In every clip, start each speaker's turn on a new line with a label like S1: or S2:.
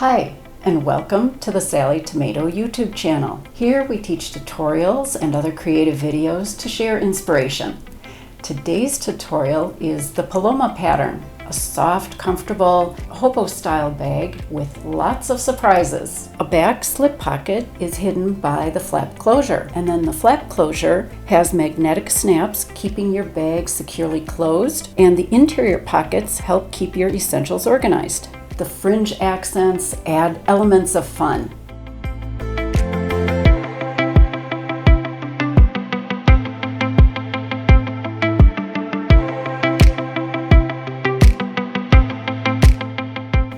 S1: Hi, and welcome to the Sallie Tomato YouTube channel. Here we teach tutorials and other creative videos to share inspiration. Today's tutorial is the Paloma pattern, a soft, comfortable, hobo-style bag with lots of surprises. A back slip pocket is hidden by the flap closure, and then the flap closure has magnetic snaps keeping your bag securely closed, and the interior pockets help keep your essentials organized. The fringe accents add elements of fun.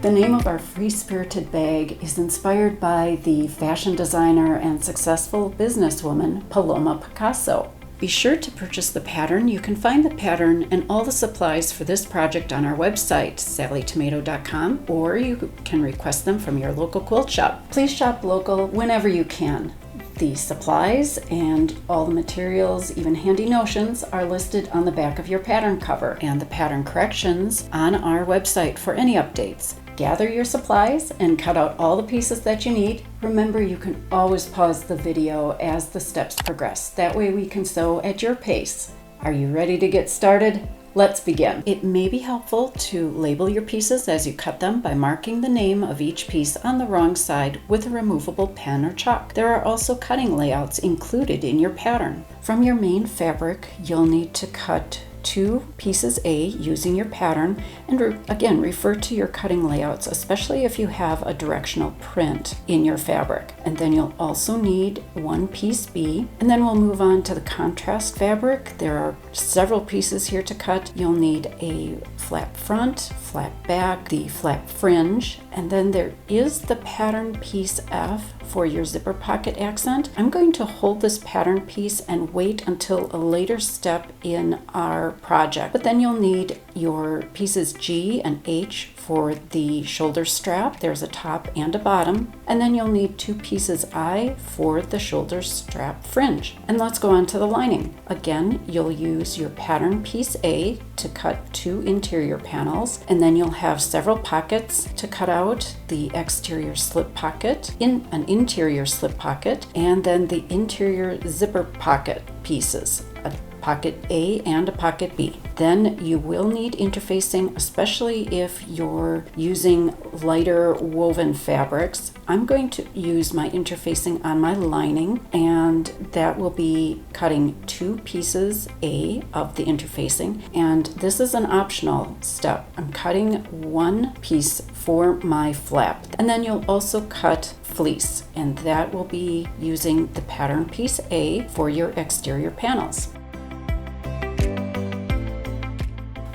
S1: The name of our free-spirited bag is inspired by the fashion designer and successful businesswoman Paloma Picasso. Be sure to purchase the pattern. You can find the pattern and all the supplies for this project on our website, sallietomato.com, or you can request them from your local quilt shop. Please shop local whenever you can. The supplies and all the materials, even handy notions, are listed on the back of your pattern cover and the pattern corrections on our website for any updates. Gather your supplies and cut out all the pieces that you need. Remember, you can always pause the video as the steps progress. That way we can sew at your pace. Are you ready to get started? Let's begin. It may be helpful to label your pieces as you cut them by marking the name of each piece on the wrong side with a removable pen or chalk. There are also cutting layouts included in your pattern. From your main fabric, you'll need to cut 2 pieces A using your pattern, and again, refer to your cutting layouts, especially if you have a directional print in your fabric. And then you'll also need 1 piece B, and then we'll move on to the contrast fabric. There are several pieces here to cut. You'll need a flap front, flap back, the flap fringe, and then there is the pattern piece F for your zipper pocket accent. I'm going to hold this pattern piece and wait until a later step in our project. But then you'll need your pieces G and H for the shoulder strap. There's a top and a bottom. And then you'll need 2 pieces I for the shoulder strap fringe. And let's go on to the lining. Again, you'll use your pattern piece A to cut 2 interior panels, and then you'll have several pockets to cut out: the exterior slip pocket, an interior slip pocket, and then the interior zipper pocket pieces, a pocket A and a pocket B. Then you will need interfacing, especially if you're using lighter woven fabrics. I'm going to use my interfacing on my lining, and that will be cutting 2 pieces A of the interfacing, and this is an optional step. I'm cutting 1 piece for my flap, and then you'll also cut fleece, and that will be using the pattern piece A for your exterior panels.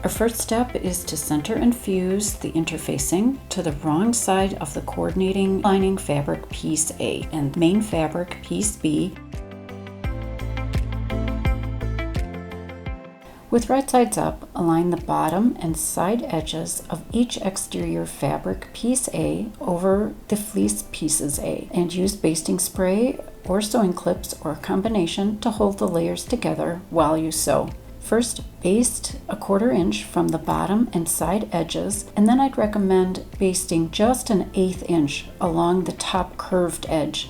S1: Our first step is to center and fuse the interfacing to the wrong side of the coordinating lining fabric piece A and main fabric piece B. With right sides up, align the bottom and side edges of each exterior fabric piece A over the fleece pieces A, and use basting spray or sewing clips or a combination to hold the layers together while you sew. First, baste a 1/4 inch from the bottom and side edges, and then I'd recommend basting just an 1/8 inch along the top curved edge.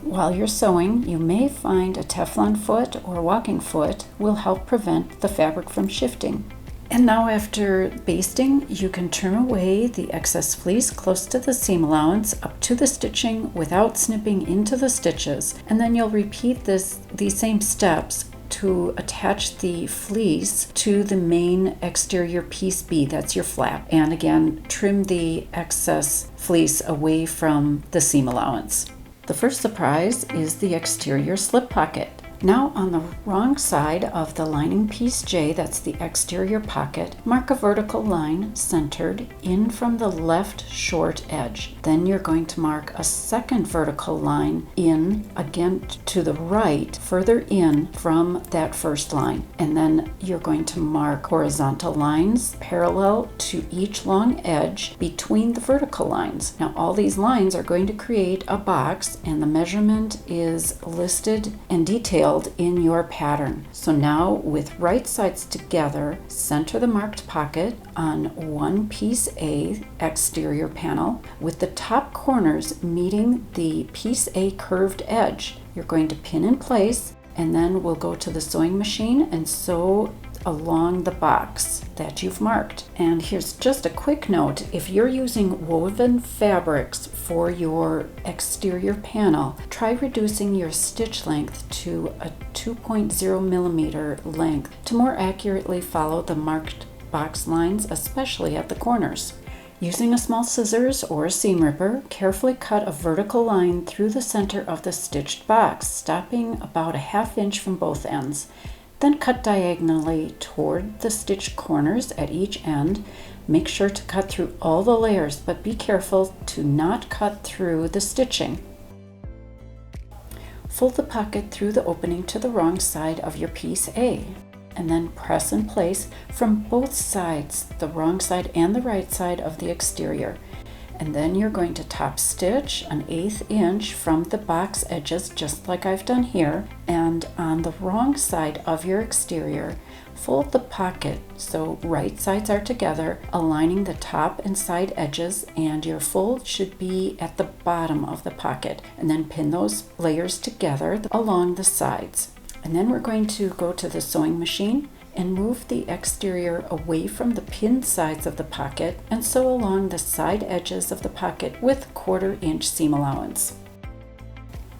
S1: While you're sewing, you may find a Teflon foot or walking foot will help prevent the fabric from shifting. And now, after basting, you can trim away the excess fleece close to the seam allowance up to the stitching without snipping into the stitches, and then you'll repeat these same steps to attach the fleece to the main exterior piece B, that's your flap. And again, trim the excess fleece away from the seam allowance. The first surprise is the exterior slip pocket. Now, on the wrong side of the lining piece J, that's the exterior pocket, mark a vertical line centered in from the left short edge. Then you're going to mark a second vertical line in, again to the right, further in from that first line. And then you're going to mark horizontal lines parallel to each long edge between the vertical lines. Now, all these lines are going to create a box, and the measurement is listed and detailed installed in your pattern. So now with right sides together, center the marked pocket on one piece A exterior panel with the top corners meeting the piece A curved edge. You're going to pin in place, and then we'll go to the sewing machine and sew along the box that you've marked. And here's just a quick note: if you're using woven fabrics for your exterior panel, try reducing your stitch length to a 2.0 millimeter length to more accurately follow the marked box lines, especially at the corners. Using a small scissors or a seam ripper, carefully cut a vertical line through the center of the stitched box, stopping about a ½ inch from both ends. Then cut diagonally toward the stitched corners at each end. Make sure to cut through all the layers, but be careful to not cut through the stitching. Fold the pocket through the opening to the wrong side of your piece A, and then press in place from both sides, the wrong side and the right side of the exterior. And then you're going to top stitch an 1/8 inch from the box edges, just like I've done here. And on the wrong side of your exterior, fold the pocket so right sides are together, aligning the top and side edges, and your fold should be at the bottom of the pocket. And then pin those layers together along the sides. And then we're going to go to the sewing machine and move the exterior away from the pinned sides of the pocket and sew along the side edges of the pocket with 1/4 inch seam allowance.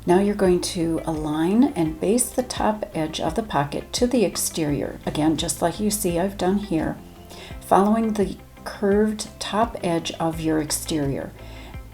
S1: Now you're going to align and base the top edge of the pocket to the exterior, again just like you see I've done here, following the curved top edge of your exterior.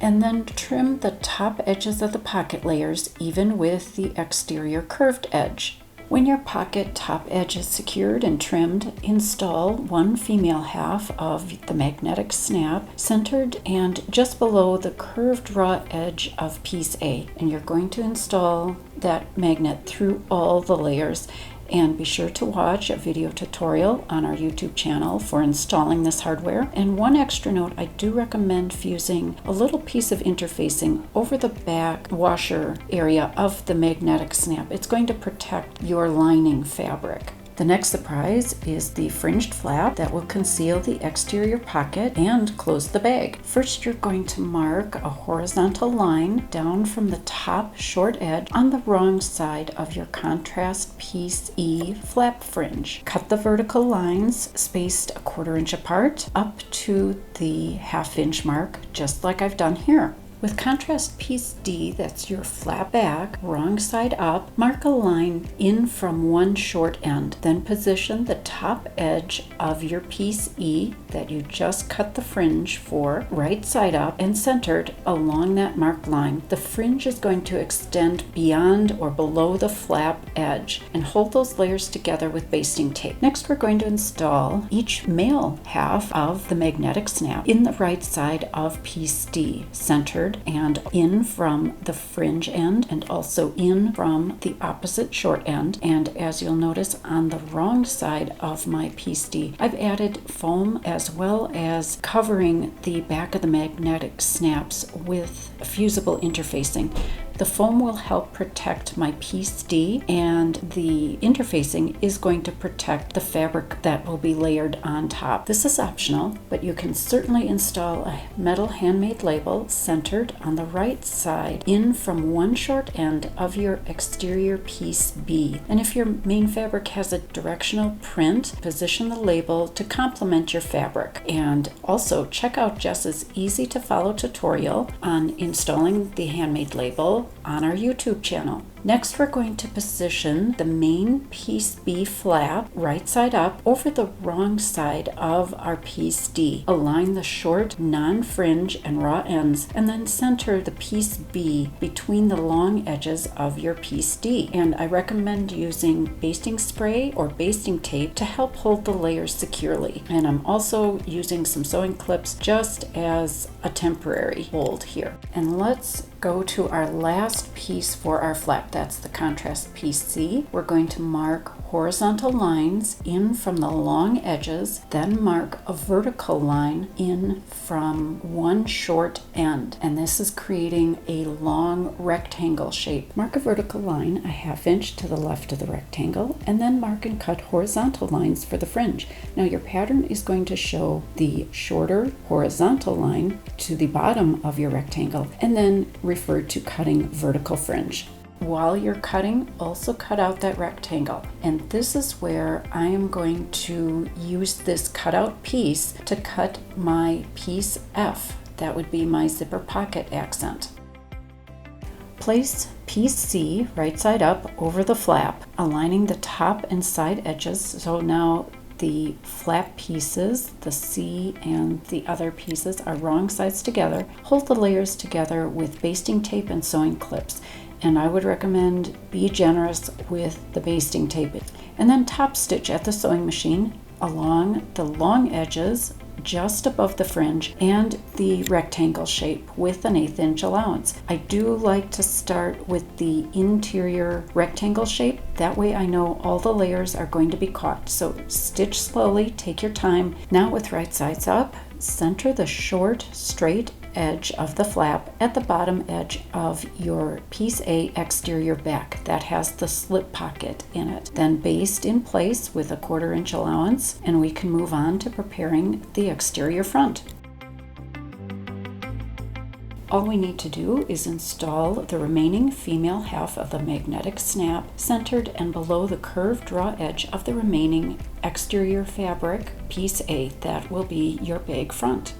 S1: And then trim the top edges of the pocket layers even with the exterior curved edge. When your pocket top edge is secured and trimmed, install one female half of the magnetic snap centered and just below the curved raw edge of piece A. And you're going to install that magnet through all the layers. And be sure to watch a video tutorial on our YouTube channel for installing this hardware. And one extra note, I do recommend fusing a little piece of interfacing over the back washer area of the magnetic snap. It's going to protect your lining fabric. The next surprise is the fringed flap that will conceal the exterior pocket and close the bag. First, you're going to mark a horizontal line down from the top short edge on the wrong side of your contrast piece E flap fringe. Cut the vertical lines spaced a 1/4 inch apart up to the ½ inch mark, just like I've done here. With contrast piece D, that's your flap back, wrong side up, mark a line in from one short end. Then position the top edge of your piece E that you just cut the fringe for, right side up and centered along that marked line. The fringe is going to extend beyond or below the flap edge, and hold those layers together with basting tape. Next, we're going to install each male half of the magnetic snap in the right side of piece D, centered and in from the fringe end and also in from the opposite short end. And as you'll notice on the wrong side of my piece D, I've added foam as well as covering the back of the magnetic snaps with fusible interfacing. The foam will help protect my piece D, and the interfacing is going to protect the fabric that will be layered on top. This is optional, but you can certainly install a metal handmade label centered on the right side in from one short end of your exterior piece B. And if your main fabric has a directional print, position the label to complement your fabric. And also check out Jess's easy to follow tutorial on installing the handmade label on our YouTube channel. Next, we're going to position the main piece B flap right side up over the wrong side of our piece D. Align the short non-fringe and raw ends, and then center the piece B between the long edges of your piece D. And I recommend using basting spray or basting tape to help hold the layers securely. And I'm also using some sewing clips just as a temporary hold here. And let's go to our last piece for our flap flap. That's the contrast piece C. We're going to mark horizontal lines in from the long edges, then mark a vertical line in from one short end. And this is creating a long rectangle shape. Mark a vertical line a 1/2 inch to the left of the rectangle, and then mark and cut horizontal lines for the fringe. Now your pattern is going to show the shorter horizontal line to the bottom of your rectangle, and then refer to cutting vertical fringe. While you're cutting, also cut out that rectangle. And this is where I am going to use this cutout piece to cut my piece F. That would be my zipper pocket accent. Place piece C right side up over the flap, aligning the top and side edges. So now the flap pieces, the C and the other pieces, are wrong sides together. Hold the layers together with basting tape and sewing clips. And I would recommend be generous with the basting tape. And then top stitch at the sewing machine along the long edges just above the fringe and the rectangle shape with an 1/8 inch allowance. I do like to start with the interior rectangle shape. That way I know all the layers are going to be caught. So stitch slowly, take your time. Now with right sides up, center the short, straight edge of the flap at the bottom edge of your piece A exterior back that has the slip pocket in it. Then baste in place with a 1/4 inch allowance, and we can move on to preparing the exterior front. All we need to do is install the remaining female half of the magnetic snap centered and below the curved draw edge of the remaining exterior fabric, piece A. That will be your bag front.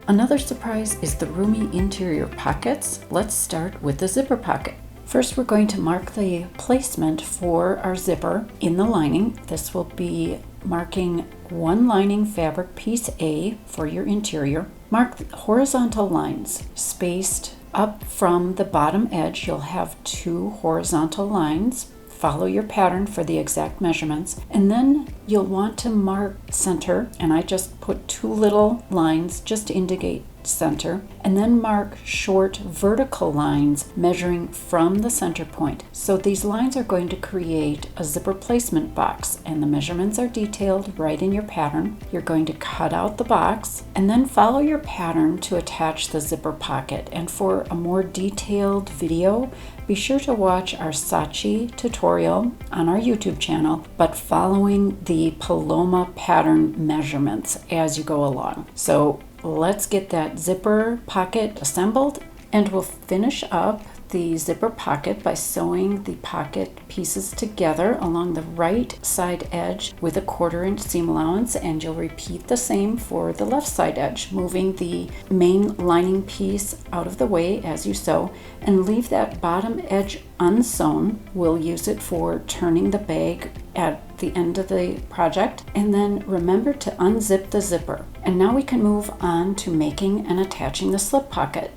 S1: Another surprise is the roomy interior pockets. Let's start with the zipper pocket. First, we're going to mark the placement for our zipper in the lining. This will be marking one lining fabric piece A for your interior. Mark horizontal lines spaced up from the bottom edge. You'll have 2 horizontal lines. Follow your pattern for the exact measurements, and then you'll want to mark center, and I just put 2 little lines just to indicate center, and then mark short vertical lines measuring from the center point. So these lines are going to create a zipper placement box, and the measurements are detailed right in your pattern. You're going to cut out the box and then follow your pattern to attach the zipper pocket. And for a more detailed video, be sure to watch our Sachi tutorial on our YouTube channel, but following the Paloma pattern measurements as you go along. So let's get that zipper pocket assembled, and we'll finish up the zipper pocket by sewing the pocket pieces together along the right side edge with a 1/4 inch seam allowance, and you'll repeat the same for the left side edge, moving the main lining piece out of the way as you sew, and leave that bottom edge unsewn. We'll use it for turning the bag at the end of the project, and then remember to unzip the zipper. And now we can move on to making and attaching the slip pocket.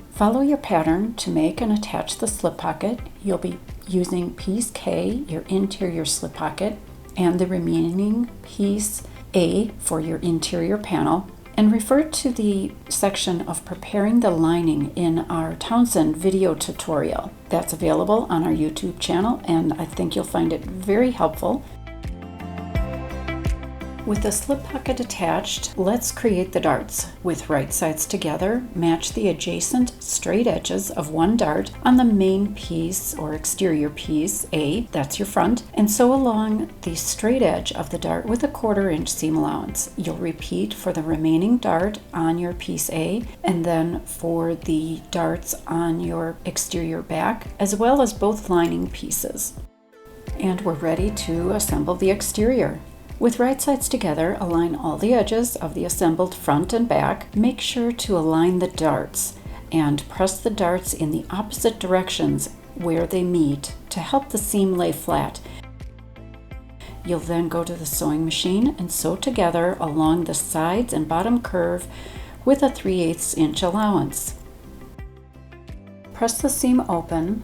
S1: Follow your pattern to make and attach the slip pocket. You'll be using piece K, your interior slip pocket, and the remaining piece A for your interior panel. And refer to the section of preparing the lining in our Townsend video tutorial. That's available on our YouTube channel, and I think you'll find it very helpful. With the slip pocket attached, let's create the darts. With right sides together, match the adjacent straight edges of one dart on the main piece or exterior piece A, that's your front, and sew along the straight edge of the dart with a 1/4 inch seam allowance. You'll repeat for the remaining dart on your piece A, and then for the darts on your exterior back, as well as both lining pieces. And we're ready to assemble the exterior. With right sides together, align all the edges of the assembled front and back. Make sure to align the darts and press the darts in the opposite directions where they meet to help the seam lay flat. You'll then go to the sewing machine and sew together along the sides and bottom curve with a 3/8 inch allowance. Press the seam open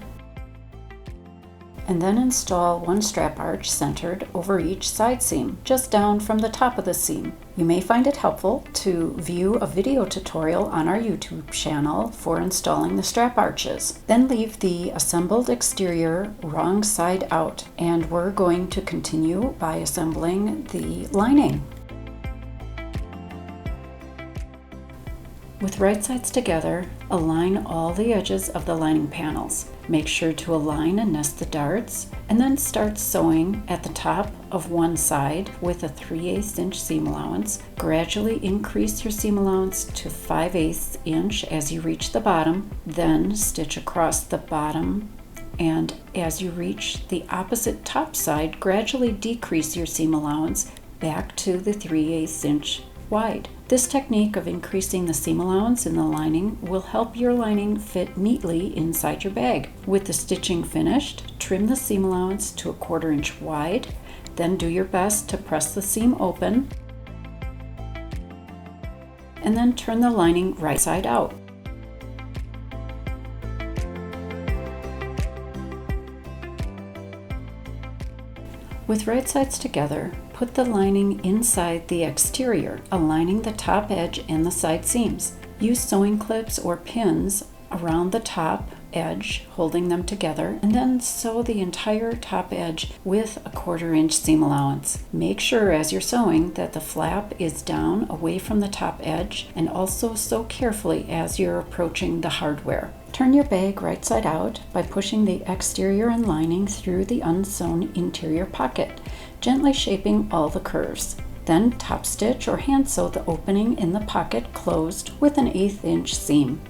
S1: and then install one strap arch centered over each side seam, just down from the top of the seam. You may find it helpful to view a video tutorial on our YouTube channel for installing the strap arches. Then leave the assembled exterior wrong side out, and we're going to continue by assembling the lining. With right sides together, align all the edges of the lining panels. Make sure to align and nest the darts, and then start sewing at the top of one side with a 3/8 inch seam allowance. Gradually increase your seam allowance to 5/8 inch as you reach the bottom, then stitch across the bottom, and as you reach the opposite top side, gradually decrease your seam allowance back to the 3/8 inch wide. This technique of increasing the seam allowance in the lining will help your lining fit neatly inside your bag. With the stitching finished, trim the seam allowance to a 1/4 inch wide, then do your best to press the seam open, and then turn the lining right side out. With right sides together, put the lining inside the exterior, aligning the top edge and the side seams. Use sewing clips or pins around the top edge, holding them together, and then sew the entire top edge with a 1/4 inch seam allowance. Make sure as you're sewing that the flap is down away from the top edge, and also sew carefully as you're approaching the hardware. Turn your bag right side out by pushing the exterior and lining through the unsewn interior pocket, gently shaping all the curves. Then top stitch or hand sew the opening in the pocket closed with an 1/8 inch seam.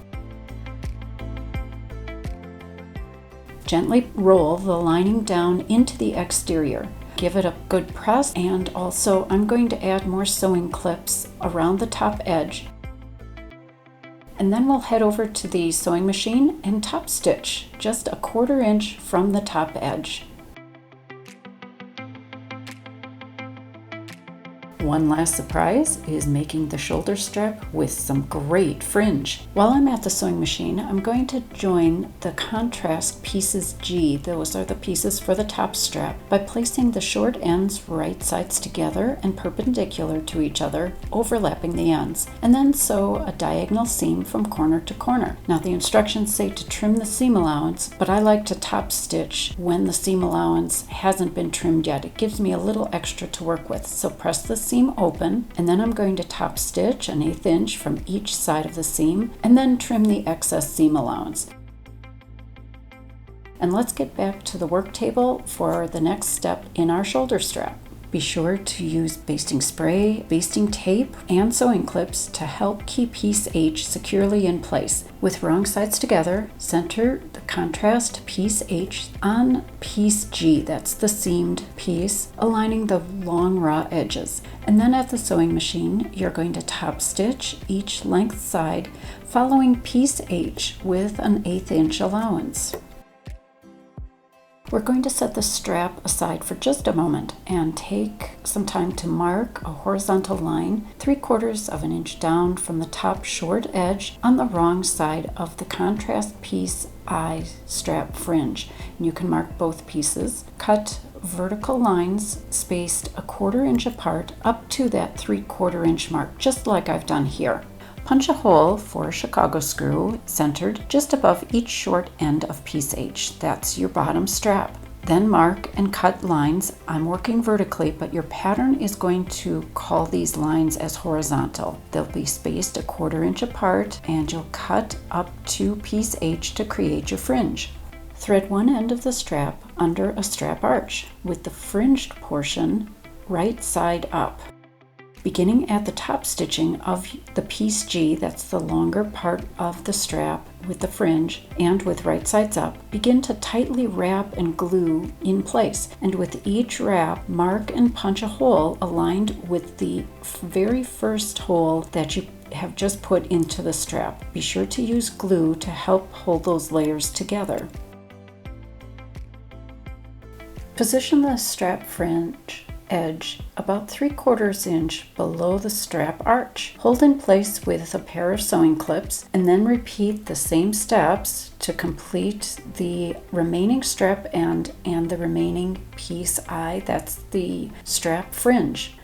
S1: Gently roll the lining down into the exterior. Give it a good press, and also I'm going to add more sewing clips around the top edge. And then we'll head over to the sewing machine and top stitch just a 1/4 inch from the top edge. One last surprise is making the shoulder strap with some great fringe. While I'm at the sewing machine, I'm going to join the contrast pieces G, those are the pieces for the top strap, by placing the short ends right sides together and perpendicular to each other, overlapping the ends, and then sew a diagonal seam from corner to corner. Now the instructions say to trim the seam allowance, but I like to top stitch when the seam allowance hasn't been trimmed yet. It gives me a little extra to work with. So press the seam open, and then I'm going to top stitch an 1/8 inch from each side of the seam, and then trim the excess seam allowance. And let's get back to the work table for the next step in our shoulder strap. Be sure to use basting spray, basting tape, and sewing clips to help keep piece H securely in place. With wrong sides together, center the contrast piece H on piece G, that's the seamed piece, aligning the long raw edges. And then at the sewing machine, you're going to top stitch each length side, following piece H with an 1/8 inch allowance. We're going to set the strap aside for just a moment and take some time to mark a horizontal line 3/4 of an inch down from the top short edge on the wrong side of the contrast piece I strap fringe. And you can mark both pieces. Cut vertical lines spaced a 1/4 inch apart up to that 3/4 inch mark, just like I've done here. Punch a hole for a Chicago screw centered just above each short end of piece H. That's your bottom strap. Then mark and cut lines. I'm working vertically, but your pattern is going to call these lines as horizontal. They'll be spaced a 1/4 inch apart, and you'll cut up to piece H to create your fringe. Thread one end of the strap under a strap arch with the fringed portion right side up. Beginning at the top stitching of the piece G, that's the longer part of the strap with the fringe, and with right sides up, begin to tightly wrap and glue in place. And with each wrap, mark and punch a hole aligned with the very first hole that you have just put into the strap. Be sure to use glue to help hold those layers together. Position the strap fringe edge about 3/4 inch below the strap arch. Hold in place with a pair of sewing clips and then repeat the same steps to complete the remaining strap end and the remaining piece eye, that's the strap fringe.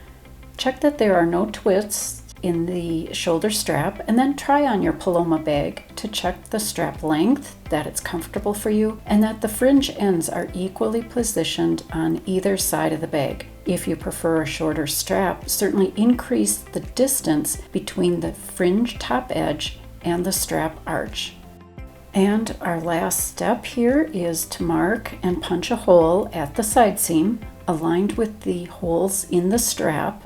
S1: Check that there are no twists in the shoulder strap, and then try on your Paloma bag to check the strap length, that it's comfortable for you, and that the fringe ends are equally positioned on either side of the bag. If you prefer a shorter strap, certainly increase the distance between the fringe top edge and the strap arch. And our last step here is to mark and punch a hole at the side seam aligned with the holes in the strap,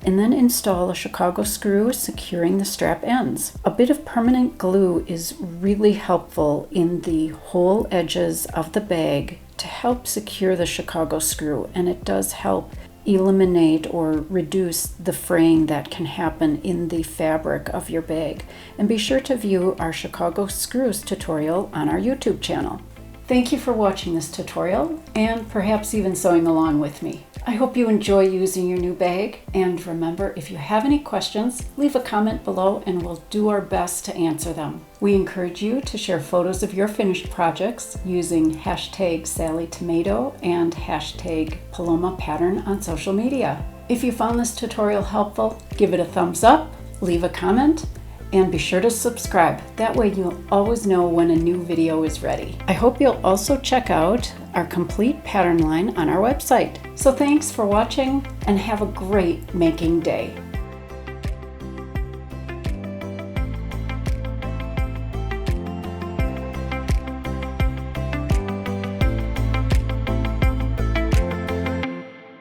S1: and then install a Chicago screw securing the strap ends. A bit of permanent glue is really helpful in the hole edges of the bag to help secure the Chicago screw, and it does help eliminate or reduce the fraying that can happen in the fabric of your bag. And be sure to view our Chicago screws tutorial on our YouTube channel. Thank you for watching this tutorial and perhaps even sewing along with me. I hope you enjoy using your new bag, and remember, if you have any questions, leave a comment below and we'll do our best to answer them. We encourage you to share photos of your finished projects using hashtag #SallieTomato and hashtag Paloma Pattern on social media. If you found this tutorial helpful, give it a thumbs up, leave a comment, and be sure to subscribe. That way you'll always know when a new video is ready. I hope you'll also check out our complete pattern line on our website. So thanks for watching and have a great making day.